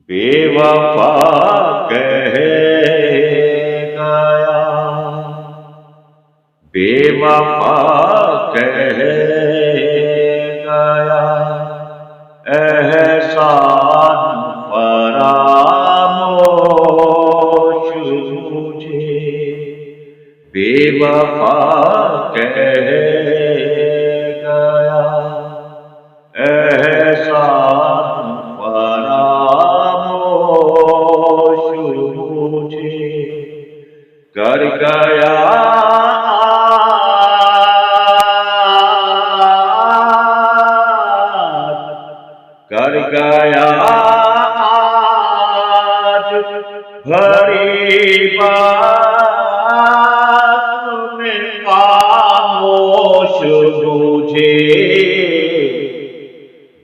बेवफा कह गया, बेवफा कह गया, एहसान फरामोश मुझे। बेवफा कह गया, एहसान फरामोश मुझे कर गया। कर गया आज भरी बात में खामोश मुझे।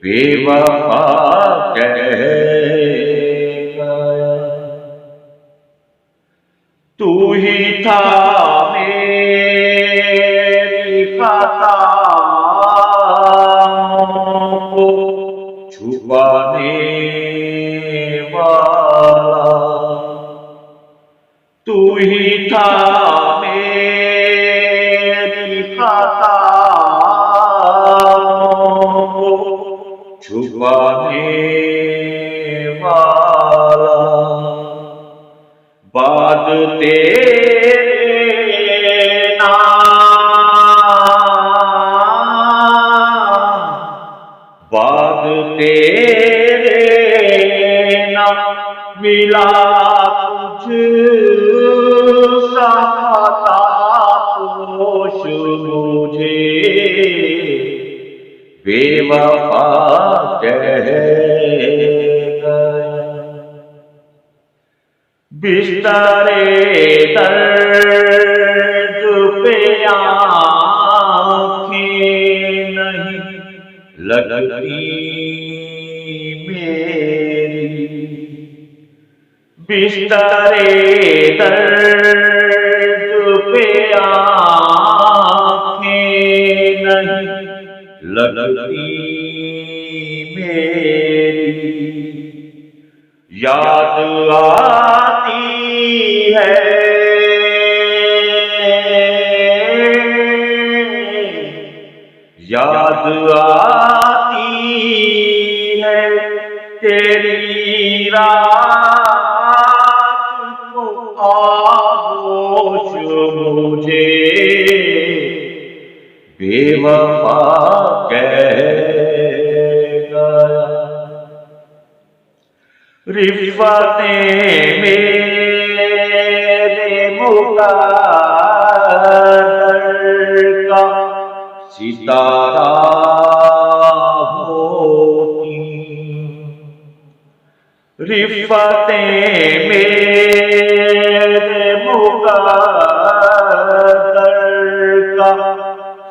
बेवफा कह गया, तू ही था मेरी खताओं को छुपाने वाला, तू ही था मेरी खताओं को छुपाने वाला। बाद तेरे नाम, बाद तेरे नाम मिला तुझ सा खामोश मुझे। बेवफा कह गया, बिस्तरे दर्द पे आँखें नहीं लगती मेरी। बिस्तरे दर्द पे आँखें नहीं लगती मेरी। याद आती है, याद आती है तेरी रात को खामोश मुझे। बेवफा कह गया, रिफ़्फ़तें मेरे मुक़द्दर का सितारा होती। रिफ़्फ़तें मेरे मुक़द्दर का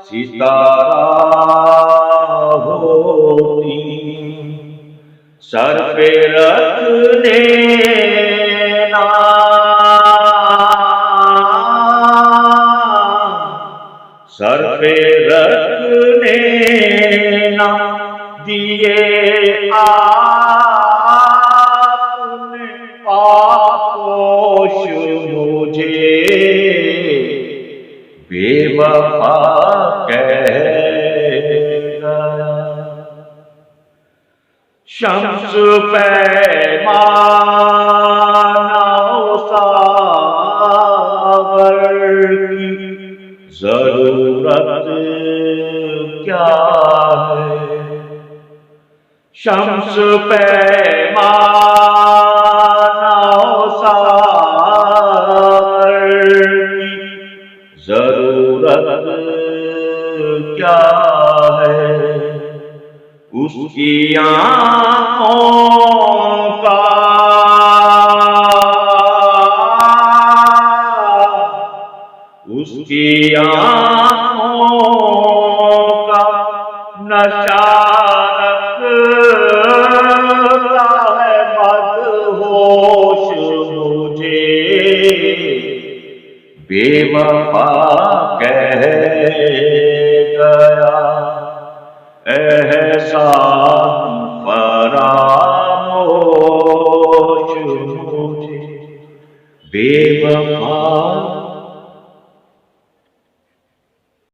सितारा होती। सर पे रखने ना, सर पे रखने ना दिए आपने पापोश मुझे। बेवफा कह गया, शम्स पैमाना सागर की जरूरत क्या है। शम्स पैमाना सागर की जरूरत क्या है। उसकी आँखों का, उसकी आँखों का नशा रखता है मदहोश मुझे। बेवफा कह गया, एहसान फरामोश बेवफा